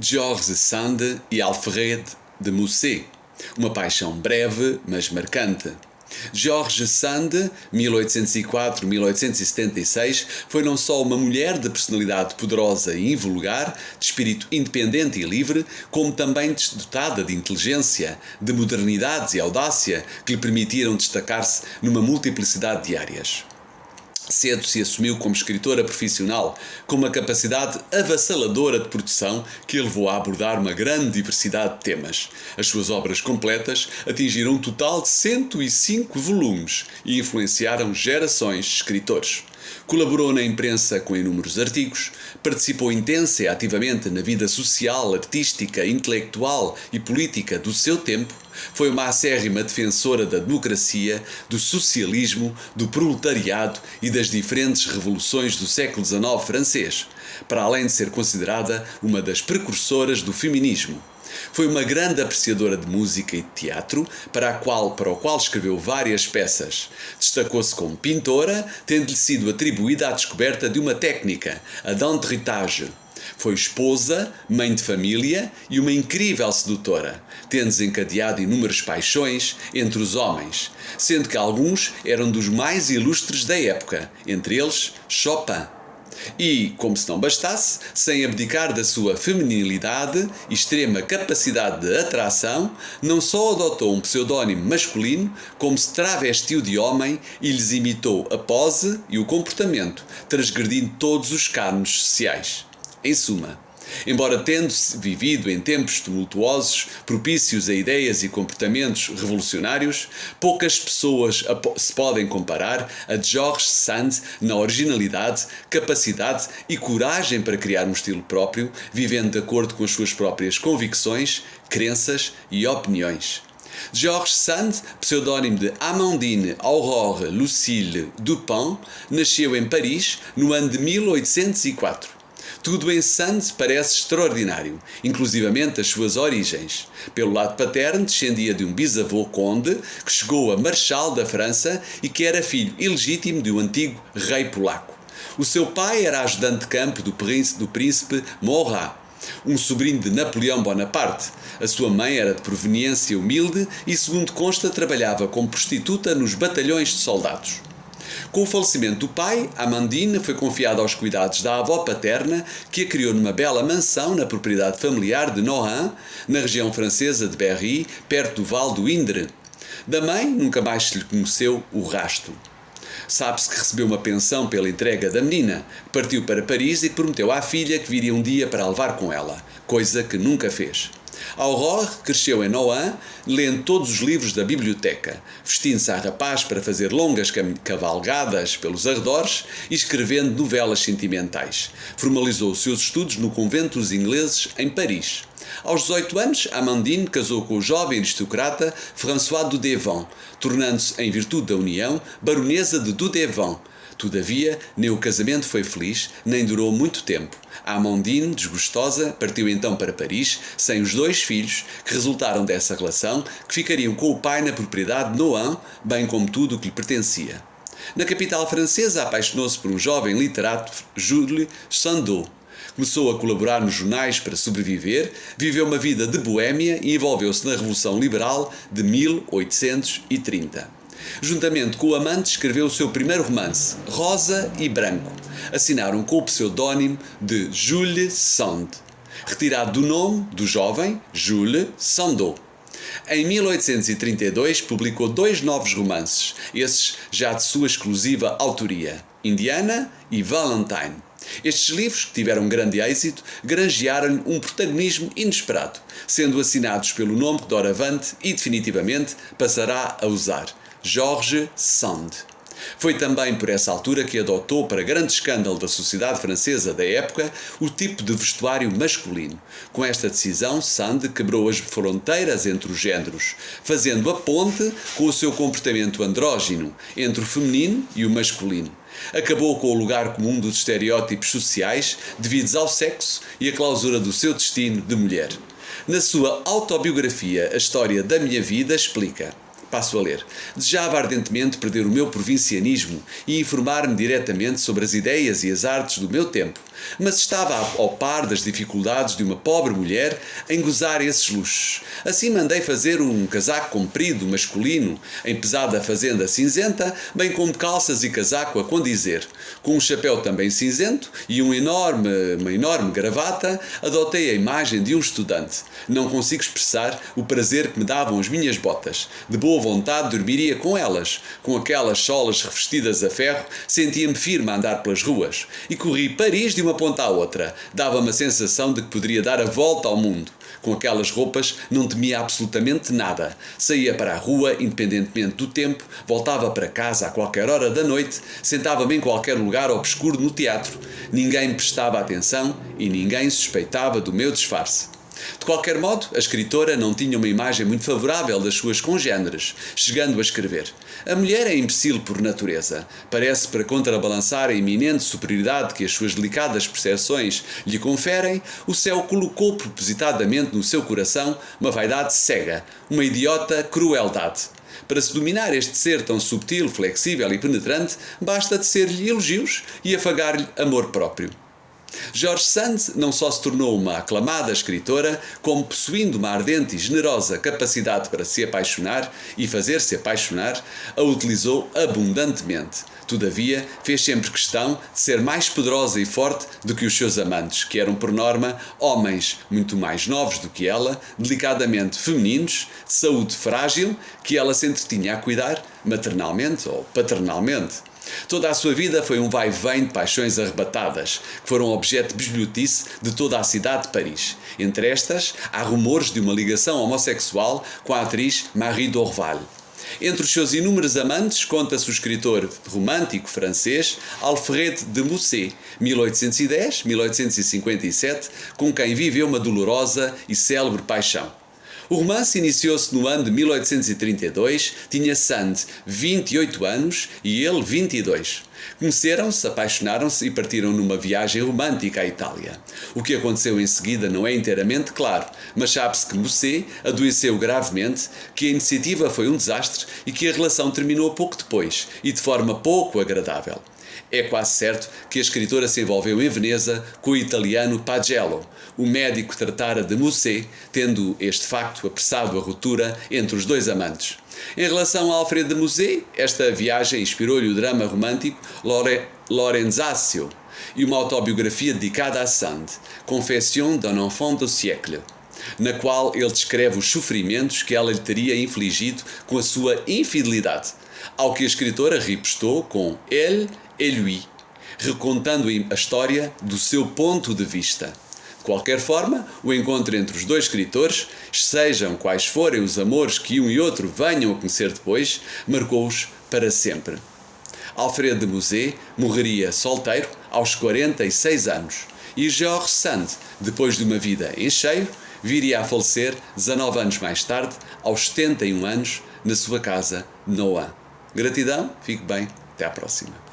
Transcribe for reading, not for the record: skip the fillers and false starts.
Georges Sand e Alfred de Musset. Uma paixão breve, mas marcante. Georges Sand, 1804-1876, foi não só uma mulher de personalidade poderosa e invulgar, de espírito independente e livre, como também dotada de inteligência, de modernidades e audácia que lhe permitiram destacar-se numa multiplicidade de áreas. Cedo se assumiu como escritora profissional, com uma capacidade avassaladora de produção que a levou a abordar uma grande diversidade de temas. As suas obras completas atingiram um total de 105 volumes e influenciaram gerações de escritores. Colaborou na imprensa com inúmeros artigos, participou intensa e ativamente na vida social, artística, intelectual e política do seu tempo, foi uma acérrima defensora da democracia, do socialismo, do proletariado e das diferentes revoluções do século XIX francês, para além de ser considerada uma das precursoras do feminismo. Foi uma grande apreciadora de música e de teatro, para o qual escreveu várias peças. Destacou-se como pintora, tendo-lhe sido atribuída a descoberta de uma técnica, a d'entretage. Foi esposa, mãe de família e uma incrível sedutora, tendo desencadeado inúmeras paixões entre os homens, sendo que alguns eram dos mais ilustres da época, entre eles Chopin. E, como se não bastasse, sem abdicar da sua feminilidade e extrema capacidade de atração, não só adotou um pseudónimo masculino, como se travestiu de homem e lhes imitou a pose e o comportamento, transgredindo todos os cânones sociais. Em suma, embora tendo vivido em tempos tumultuosos, propícios a ideias e comportamentos revolucionários, poucas pessoas se podem comparar a Georges Sand na originalidade, capacidade e coragem para criar um estilo próprio, vivendo de acordo com as suas próprias convicções, crenças e opiniões. Georges Sand, pseudónimo de Amandine Aurore Lucille Dupin, nasceu em Paris no ano de 1804. Tudo em Sand parece extraordinário, inclusivamente as suas origens. Pelo lado paterno, descendia de um bisavô conde que chegou a marechal da França e que era filho ilegítimo de um antigo rei polaco. O seu pai era ajudante de campo do príncipe Murat, um sobrinho de Napoleão Bonaparte. A sua mãe era de proveniência humilde e, segundo consta, trabalhava como prostituta nos batalhões de soldados. Com o falecimento do pai, Amandine foi confiada aos cuidados da avó paterna, que a criou numa bela mansão na propriedade familiar de Nohant, na região francesa de Berry, perto do Vale do Indre. Da mãe, nunca mais se lhe conheceu o rasto. Sabe-se que recebeu uma pensão pela entrega da menina, que partiu para Paris e que prometeu à filha que viria um dia para a levar com ela, coisa que nunca fez. Aurore cresceu em Nohant, lendo todos os livros da biblioteca, vestindo-se a rapaz para fazer longas cavalgadas pelos arredores e escrevendo novelas sentimentais. Formalizou os seus estudos no convento dos ingleses em Paris. Aos 18 anos, Amandine casou com o jovem aristocrata François Dudevant, tornando-se, em virtude da união, baronesa de Dudevant. Todavia, nem o casamento foi feliz, nem durou muito tempo. A Amandine, desgostosa, partiu então para Paris, sem os 2 filhos que resultaram dessa relação, que ficariam com o pai na propriedade de Nohant, bem como tudo o que lhe pertencia. Na capital francesa, apaixonou-se por um jovem literato, Jules Sandeau. Começou a colaborar nos jornais para sobreviver, viveu uma vida de boémia e envolveu-se na Revolução Liberal de 1830. Juntamente com o amante, escreveu o seu primeiro romance, Rosa e Branco. Assinaram com o pseudónimo de Jules Sand, retirado do nome do jovem Jules Sandeau. Em 1832 publicou 2 novos romances, esses já de sua exclusiva autoria, Indiana e Valentine. Estes livros, que tiveram grande êxito, granjearam-lhe um protagonismo inesperado, sendo assinados pelo nome que doravante e definitivamente passará a usar, Georges Sand. Foi também por essa altura que adotou, para grande escândalo da sociedade francesa da época, o tipo de vestuário masculino. Com esta decisão, Sand quebrou as fronteiras entre os géneros, fazendo a ponte com o seu comportamento andrógino entre o feminino e o masculino. Acabou com o lugar comum dos estereótipos sociais devidos ao sexo e a clausura do seu destino de mulher. Na sua autobiografia A História da Minha Vida, explica: Passo a ler. Desejava ardentemente perder o meu provincianismo e informar-me diretamente sobre as ideias e as artes do meu tempo, mas estava ao par das dificuldades de uma pobre mulher em gozar esses luxos. Assim mandei fazer um casaco comprido, masculino, em pesada fazenda cinzenta, bem como calças e casaco a condizer. Com um chapéu também cinzento e uma enorme gravata, adotei a imagem de um estudante. Não consigo expressar o prazer que me davam as minhas botas. De boa vontade dormiria com elas. Com aquelas solas revestidas a ferro, sentia-me firme a andar pelas ruas. E corri Paris de uma ponta à outra. Dava-me a sensação de que poderia dar a volta ao mundo. Com aquelas roupas não temia absolutamente nada. Saía para a rua, independentemente do tempo, voltava para casa a qualquer hora da noite, sentava-me em qualquer lugar obscuro no teatro. Ninguém me prestava atenção e ninguém suspeitava do meu disfarce. De qualquer modo, a escritora não tinha uma imagem muito favorável das suas congêneres, chegando a escrever: a mulher é imbecil por natureza. Parece, para contrabalançar a iminente superioridade que as suas delicadas percepções lhe conferem, o céu colocou propositadamente no seu coração uma vaidade cega, uma idiota crueldade. Para se dominar este ser tão subtil, flexível e penetrante, basta tecer-lhe elogios e afagar-lhe amor próprio. George Sand não só se tornou uma aclamada escritora, como, possuindo uma ardente e generosa capacidade para se apaixonar e fazer-se apaixonar, a utilizou abundantemente. Todavia, fez sempre questão de ser mais poderosa e forte do que os seus amantes, que eram, por norma, homens muito mais novos do que ela, delicadamente femininos, de saúde frágil, que ela se entretinha a cuidar, maternalmente ou paternalmente. Toda a sua vida foi um vai-vem de paixões arrebatadas, que foram objeto de bisbilhotice de toda a cidade de Paris. Entre estas, há rumores de uma ligação homossexual com a atriz Marie Dorval. Entre os seus inúmeros amantes, conta-se o escritor romântico francês Alfred de Musset, 1810-1857, com quem viveu uma dolorosa e célebre paixão. O romance iniciou-se no ano de 1832, tinha Sand 28 anos e ele 22. Conheceram-se, apaixonaram-se e partiram numa viagem romântica à Itália. O que aconteceu em seguida não é inteiramente claro, mas sabe-se que Musset adoeceu gravemente, que a iniciativa foi um desastre e que a relação terminou pouco depois e de forma pouco agradável. É quase certo que a escritora se envolveu em Veneza com o italiano Pagello. O médico tratara de Musset, tendo este facto apressado a ruptura entre os dois amantes. Em relação a Alfred de Musset, esta viagem inspirou-lhe o drama romântico Lorenzaccio e uma autobiografia dedicada a Sand, Confession d'un enfant du siècle, na qual ele descreve os sofrimentos que ela lhe teria infligido com a sua infidelidade, ao que a escritora ripostou com Elle et lui, recontando a história do seu ponto de vista. De qualquer forma, o encontro entre os dois escritores, sejam quais forem os amores que um e outro venham a conhecer depois, marcou-os para sempre. Alfred de Musset morreria solteiro aos 46 anos e George Sand, depois de uma vida em cheio, viria a falecer 19 anos mais tarde, aos 71 anos, na sua casa de Nohant. Gratidão, fique bem, até à próxima.